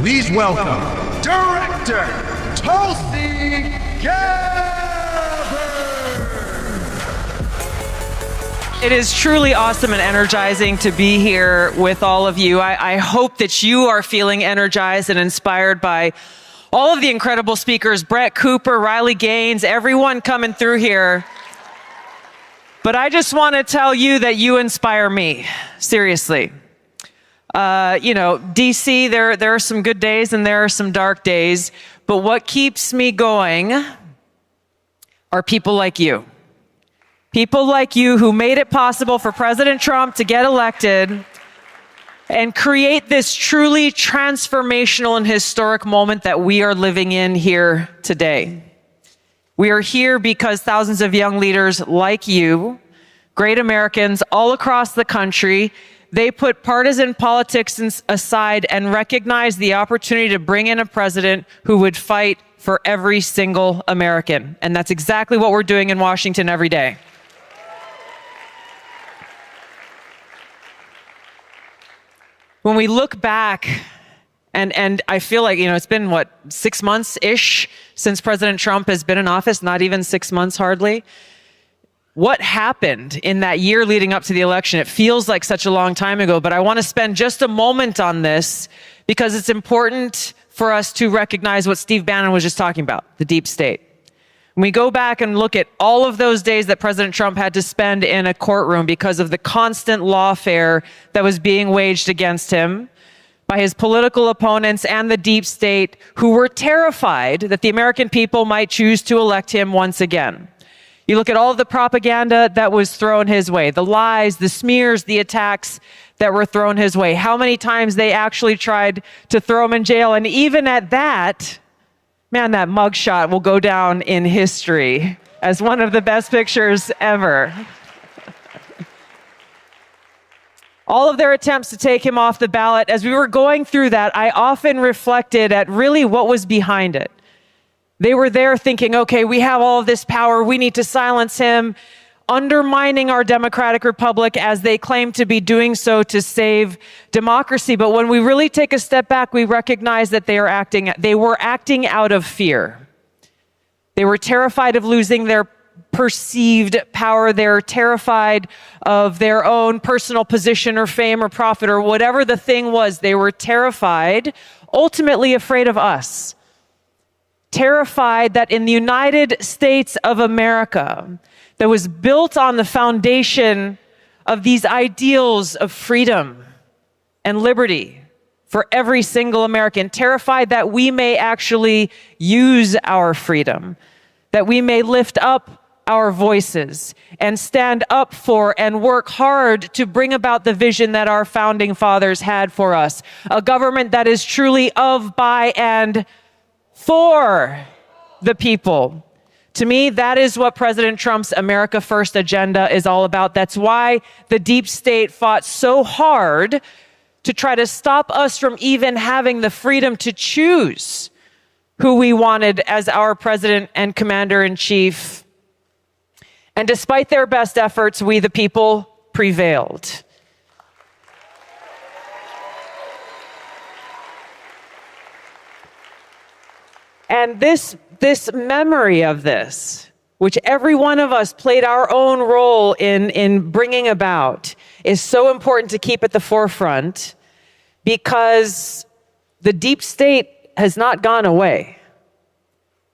Please welcome Director Tulsi Gabbard. It is truly awesome and energizing to be here with all of you. I hope that you are feeling energized and inspired by all of the incredible speakers, Brett Cooper, Riley Gaines, everyone coming through here. But I just want to tell you that you inspire me, seriously. DC, there are some good days and there are some dark days, but what keeps me going are people like you. People like you who made it possible for President Trump to get elected and create this truly transformational and historic moment that we are living in here today. We are here because thousands of young leaders like you, great Americans all across the country, they put partisan politics aside and recognized the opportunity to bring in a president who would fight for every single American. And that's exactly what we're doing in Washington every day. When we look back, and I feel like, it's been, 6 months-ish since President Trump has been in office, not even 6 months hardly. What happened in that year leading up to the election? It feels like such a long time ago, but I want to spend just a moment on this because it's important for us to recognize what Steve Bannon was just talking about, the deep state. When we go back and look at all of those days that President Trump had to spend in a courtroom because of the constant lawfare that was being waged against him by his political opponents and the deep state, who were terrified that the American people might choose to elect him once again. You look at all of the propaganda that was thrown his way, the lies, the smears, the attacks that were thrown his way, how many times they actually tried to throw him in jail. And even at that, man, that mugshot will go down in history as one of the best pictures ever. All of their attempts to take him off the ballot, as we were going through that, I often reflected at really what was behind it. They were there thinking, okay, we have all of this power, we need to silence him, undermining our democratic republic as they claim to be doing so to save democracy. But when we really take a step back, we recognize that they were acting out of fear. They were terrified of losing their perceived power. They're terrified of their own personal position or fame or profit or whatever the thing was. They were terrified, ultimately afraid of us. Terrified that in the United States of America, that was built on the foundation of these ideals of freedom and liberty for every single American, terrified that we may actually use our freedom, that we may lift up our voices and stand up for and work hard to bring about the vision that our founding fathers had for us, a government that is truly of, by, and for the people. To me, that is what President Trump's America First agenda is all about. That's why the deep state fought so hard to try to stop us from even having the freedom to choose who we wanted as our president and commander-in-chief. And despite their best efforts, we, the people, prevailed. And this memory of this, which every one of us played our own role in bringing about, is so important to keep at the forefront because the deep state has not gone away.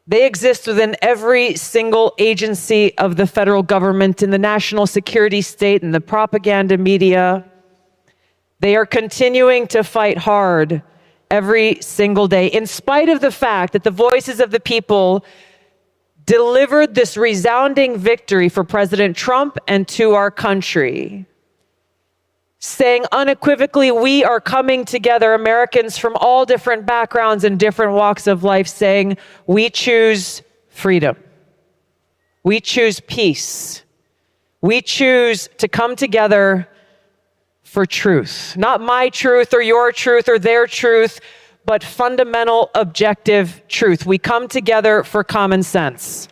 They exist within every single agency of the federal government, in the national security state, and the propaganda media. They are continuing to fight hard every single day, in spite of the fact that the voices of the people delivered this resounding victory for President Trump and to our country, saying unequivocally, we are coming together, Americans from all different backgrounds and different walks of life, saying we choose freedom. We choose peace. We choose to come together for truth. Not my truth or your truth or their truth, but fundamental objective truth. We come together for common sense.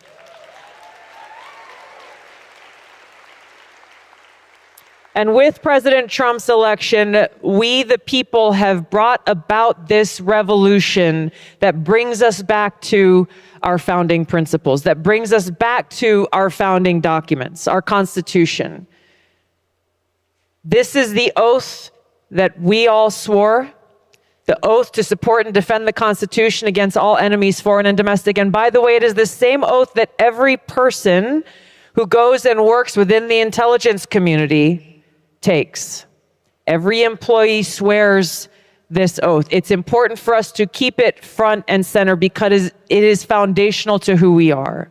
And with President Trump's election, we, the people, have brought about this revolution that brings us back to our founding principles, that brings us back to our founding documents, our Constitution. This is the oath that we all swore, the oath to support and defend the Constitution against all enemies, foreign and domestic. And by the way, it is the same oath that every person who goes and works within the intelligence community takes. Every employee swears this oath. It's important for us to keep it front and center because it is foundational to who we are.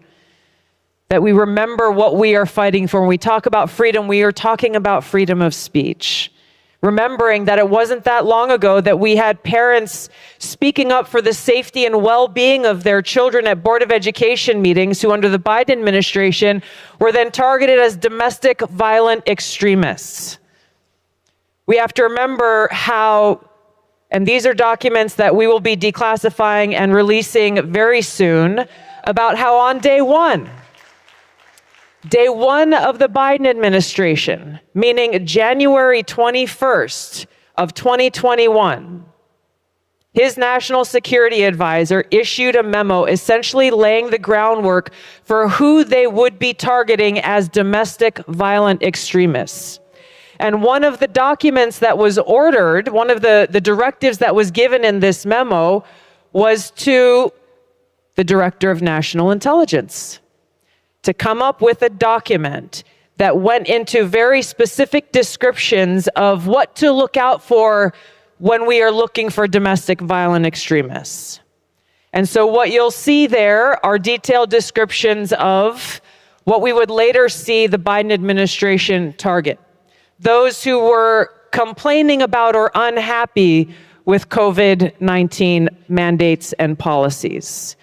That we remember what we are fighting for. When we talk about freedom, we are talking about freedom of speech. Remembering that it wasn't that long ago that we had parents speaking up for the safety and well-being of their children at Board of Education meetings who, under the Biden administration, were then targeted as domestic violent extremists. We have to remember how, and these are documents that we will be declassifying and releasing very soon, about how on day one of the Biden administration, meaning January 21st of 2021, his national security advisor issued a memo essentially laying the groundwork for who they would be targeting as domestic violent extremists. And one of the documents that was ordered, one of the directives that was given in this memo was to the Director of National Intelligence to come up with a document that went into very specific descriptions of what to look out for when we are looking for domestic violent extremists. And so what you'll see there are detailed descriptions of what we would later see the Biden administration target. Those who were complaining about or unhappy with COVID-19 mandates and policies.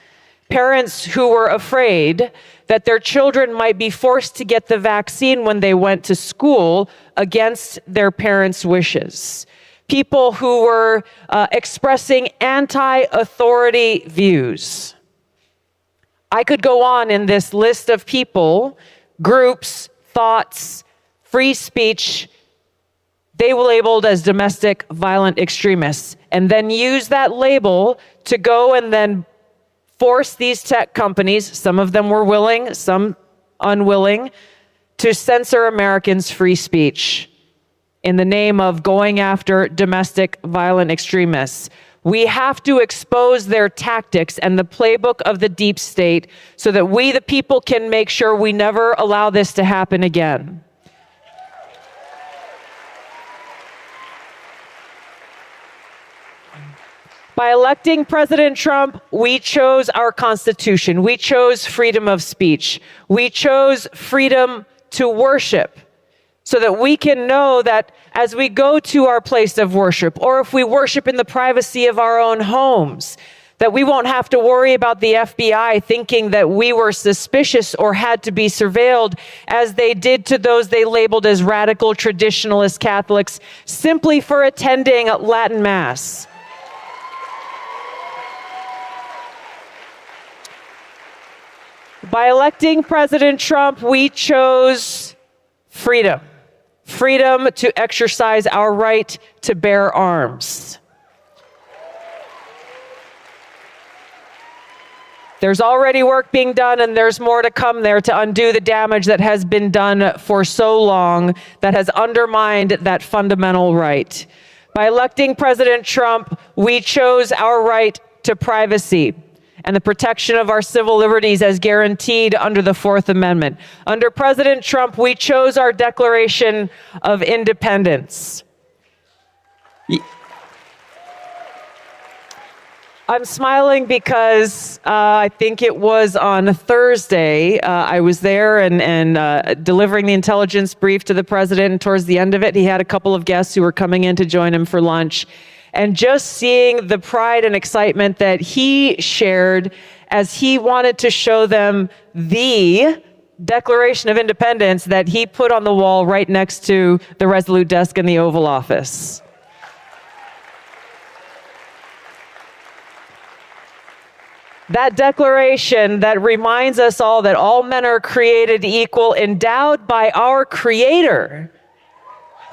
Parents who were afraid that their children might be forced to get the vaccine when they went to school against their parents' wishes. People who were expressing anti-authority views. I could go on in this list of people, groups, thoughts, free speech, they were labeled as domestic violent extremists, and then use that label to go and then force these tech companies, some of them were willing, some unwilling, to censor Americans' free speech in the name of going after domestic violent extremists. We have to expose their tactics and the playbook of the deep state so that we, the people, can make sure we never allow this to happen again. By electing President Trump, we chose our Constitution. We chose freedom of speech. We chose freedom to worship so that we can know that as we go to our place of worship, or if we worship in the privacy of our own homes, that we won't have to worry about the FBI thinking that we were suspicious or had to be surveilled as they did to those they labeled as radical traditionalist Catholics simply for attending Latin Mass. By electing President Trump, we chose freedom. Freedom to exercise our right to bear arms. There's already work being done, and there's more to come there to undo the damage that has been done for so long that has undermined that fundamental right. By electing President Trump, we chose our right to privacy and the protection of our civil liberties as guaranteed under the Fourth Amendment. Under President Trump, we chose our Declaration of Independence. I'm smiling because I think it was on Thursday, I was there and delivering the intelligence brief to the president, and towards the end of it, he had a couple of guests who were coming in to join him for lunch. And just seeing the pride and excitement that he shared as he wanted to show them the Declaration of Independence that he put on the wall right next to the Resolute desk in the Oval Office. That declaration that reminds us all that all men are created equal, endowed by our Creator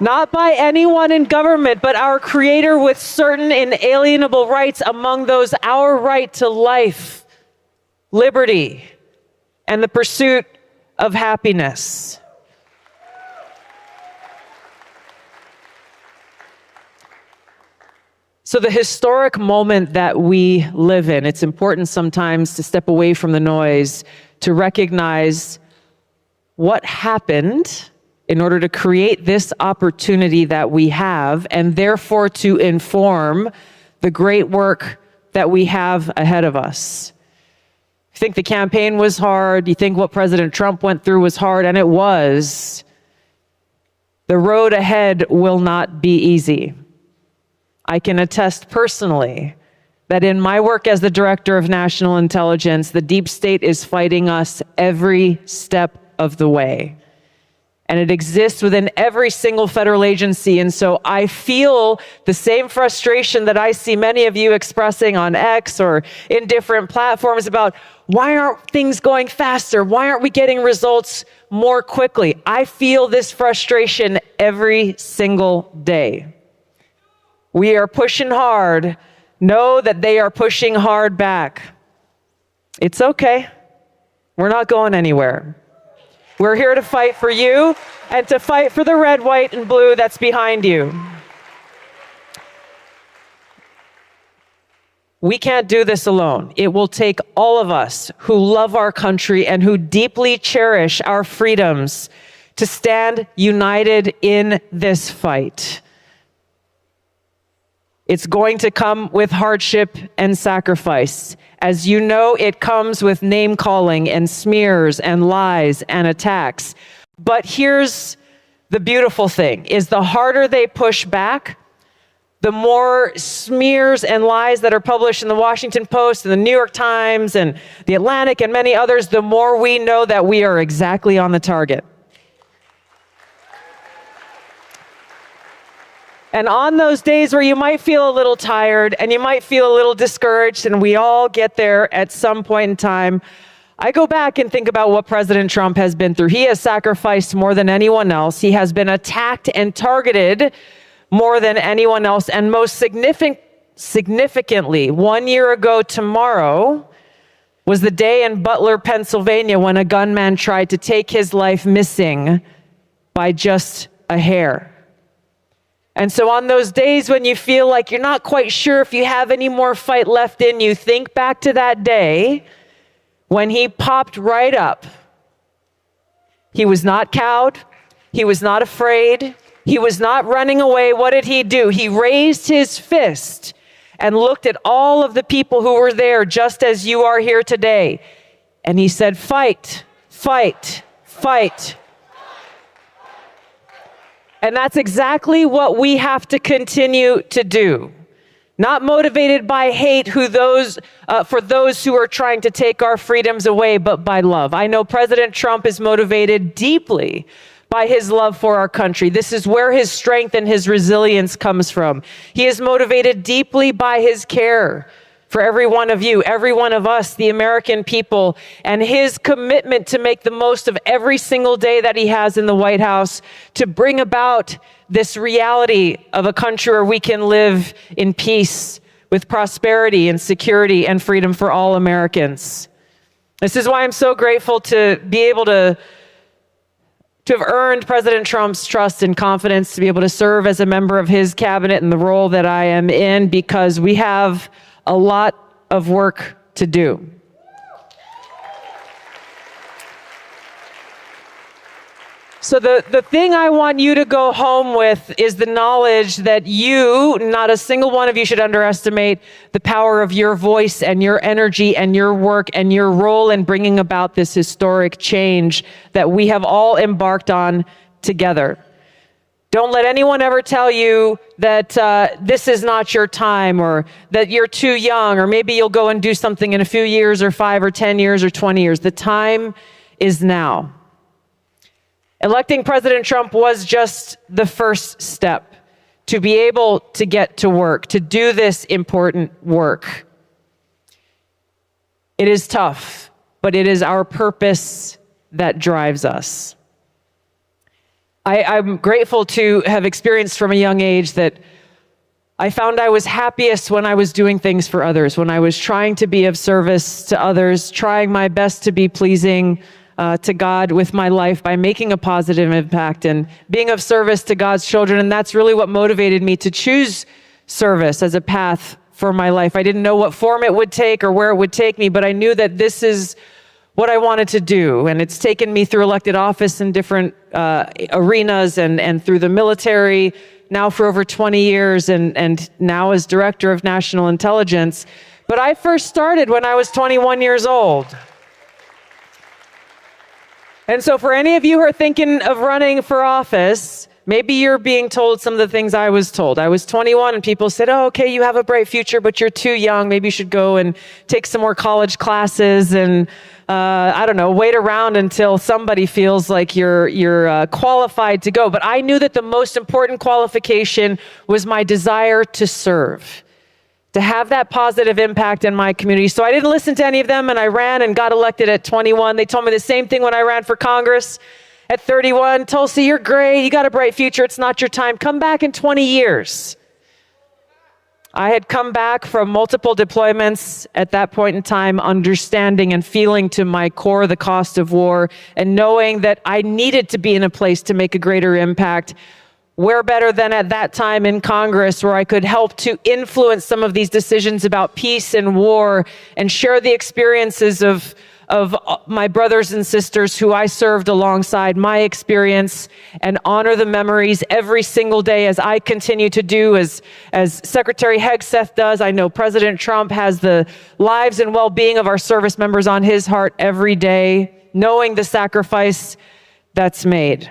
Not by anyone in government, but our Creator with certain inalienable rights, among those our right to life, liberty, and the pursuit of happiness. So the historic moment that we live in, it's important sometimes to step away from the noise, to recognize what happened in order to create this opportunity that we have, and therefore to inform the great work that we have ahead of us. You think the campaign was hard, you think what President Trump went through was hard, and it was. The road ahead will not be easy. I can attest personally that in my work as the Director of National Intelligence, the deep state is fighting us every step of the way. And it exists within every single federal agency. And so I feel the same frustration that I see many of you expressing on X or in different platforms about why aren't things going faster? Why aren't we getting results more quickly? I feel this frustration every single day. We are pushing hard. Know that they are pushing hard back. It's okay. We're not going anywhere. We're here to fight for you and to fight for the red, white, and blue that's behind you. We can't do this alone. It will take all of us who love our country and who deeply cherish our freedoms to stand united in this fight. It's going to come with hardship and sacrifice. As you know, it comes with name-calling and smears and lies and attacks. But here's the beautiful thing, is the harder they push back, the more smears and lies that are published in the Washington Post and the New York Times and the Atlantic and many others, the more we know that we are exactly on the target. And on those days where you might feel a little tired and you might feel a little discouraged, and we all get there at some point in time, I go back and think about what President Trump has been through. He has sacrificed more than anyone else. He has been attacked and targeted more than anyone else. And most significantly, 1 year ago tomorrow was the day in Butler, Pennsylvania, when a gunman tried to take his life missing by just a hair. And so on those days when you feel like you're not quite sure if you have any more fight left in you, think back to that day when he popped right up. He was not cowed. He was not afraid. He was not running away. What did he do? He raised his fist and looked at all of the people who were there, just as you are here today. And he said, fight, fight, fight. And that's exactly what we have to continue to do. Not motivated by hate for those who are trying to take our freedoms away, but by love. I know President Trump is motivated deeply by his love for our country. This is where his strength and his resilience comes from. He is motivated deeply by his care for every one of you, every one of us, the American people, and his commitment to make the most of every single day that he has in the White House to bring about this reality of a country where we can live in peace with prosperity and security and freedom for all Americans. This is why I'm so grateful to be able to have earned President Trump's trust and confidence, to be able to serve as a member of his cabinet in the role that I am in, because we have a lot of work to do. So the thing I want you to go home with is the knowledge that you, not a single one of you, should underestimate the power of your voice and your energy and your work and your role in bringing about this historic change that we have all embarked on together. Don't let anyone ever tell you that this is not your time, or that you're too young, or maybe you'll go and do something in a few years or 5 or 10 years or 20 years. The time is now. Electing President Trump was just the first step to be able to get to work, to do this important work. It is tough, but it is our purpose that drives us. I'm grateful to have experienced from a young age that I found I was happiest when I was doing things for others, when I was trying to be of service to others, trying my best to be pleasing to God with my life by making a positive impact and being of service to God's children. And that's really what motivated me to choose service as a path for my life. I didn't know what form it would take or where it would take me, but I knew that this is what I wanted to do. And it's taken me through elected office in different arenas and through the military, now for over 20 years, and now as Director of National Intelligence. But I first started when I was 21 years old. And so for any of you who are thinking of running for office, maybe you're being told some of the things I was told. I was 21 and people said, oh, okay, you have a bright future, but you're too young. Maybe you should go and take some more college classes and, I don't know, wait around until somebody feels like you're qualified to go. But I knew that the most important qualification was my desire to serve, to have that positive impact in my community. So I didn't listen to any of them, and I ran and got elected at 21. They told me the same thing when I ran for Congress at 31. Tulsi, you're great. You got a bright future. It's not your time. Come back in 20 years. I had come back from multiple deployments at that point in time, understanding and feeling to my core the cost of war and knowing that I needed to be in a place to make a greater impact. Where better than at that time in Congress, where I could help to influence some of these decisions about peace and war and share the experiences of my brothers and sisters who I served alongside, my experience, and honor the memories every single day as I continue to do, as Secretary Hegseth does. I know President Trump has the lives and well-being of our service members on his heart every day, knowing the sacrifice that's made.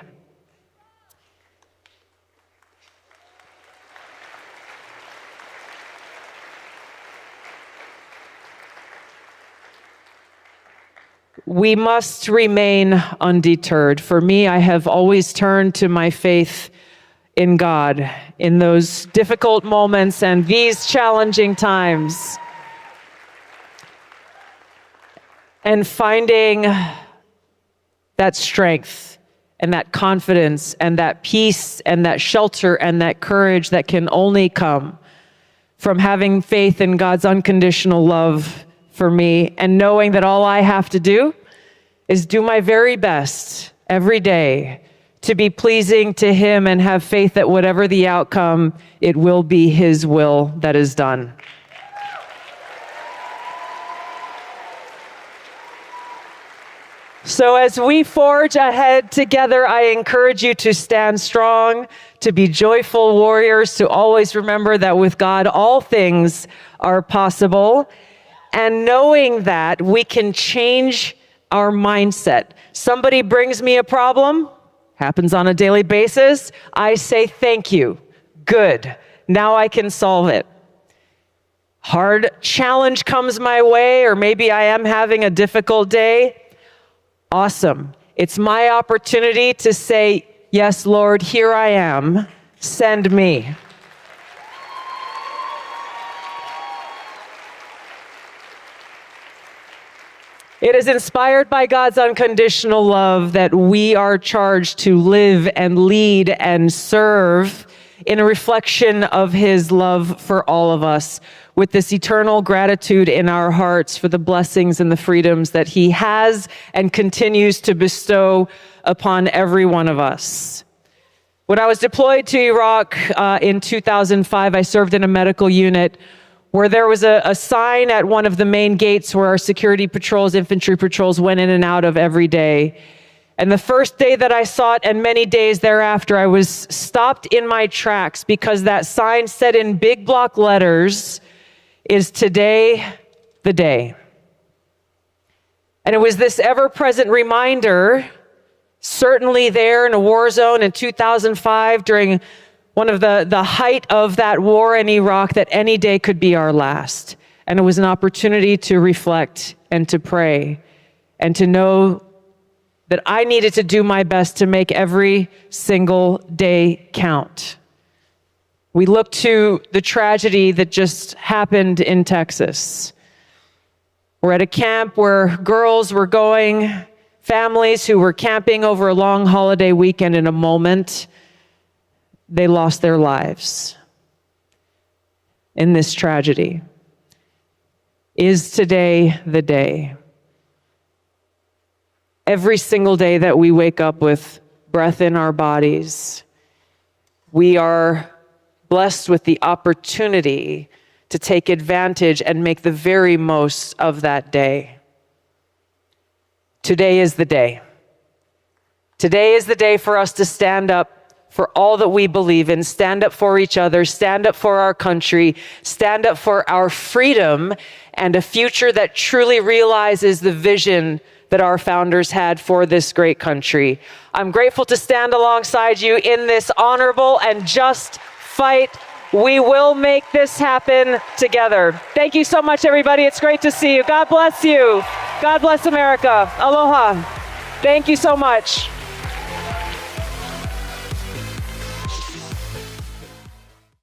We must remain undeterred. For me, I have always turned to my faith in God in those difficult moments and these challenging times. And finding that strength and that confidence and that peace and that shelter and that courage that can only come from having faith in God's unconditional love for me, and knowing that all I have to do is do my very best every day to be pleasing to Him and have faith that whatever the outcome, it will be His will that is done. So as we forge ahead together, I encourage you to stand strong, to be joyful warriors, to always remember that with God, all things are possible. And knowing that we can change our mindset. Somebody brings me a problem, happens on a daily basis. I say, thank you. Good. Now I can solve it. Hard challenge comes my way, or maybe I am having a difficult day. Awesome. It's my opportunity to say, yes, Lord, here I am. Send me. It is inspired by God's unconditional love that we are charged to live and lead and serve in a reflection of His love for all of us, with this eternal gratitude in our hearts for the blessings and the freedoms that He has and continues to bestow upon every one of us. When I was deployed to Iraq in 2005, I served in a medical unit where there was a sign at one of the main gates where our security patrols, infantry patrols went in and out of every day. And the first day that I saw it, and many days thereafter, I was stopped in my tracks because that sign said in big block letters, "Is today the day?" And it was this ever-present reminder, certainly there in a war zone in 2005 during one of the height of that war in Iraq, that any day could be our last. And it was an opportunity to reflect and to pray and to know that I needed to do my best to make every single day count. We look to the tragedy that just happened in Texas. We're at a camp where girls were going families who were camping over a long holiday weekend. In a moment, they lost their lives in this tragedy. Is today the day? Every single day that we wake up with breath in our bodies, we are blessed with the opportunity to take advantage and make the very most of that day. Today is the day. Today is the day for us to stand up for all that we believe in, stand up for each other, stand up for our country, stand up for our freedom and a future that truly realizes the vision that our founders had for this great country. I'm grateful to stand alongside you in this honorable and just fight. We will make this happen together. Thank you so much, everybody. It's great to see you. God bless you. God bless America. Aloha. Thank you so much.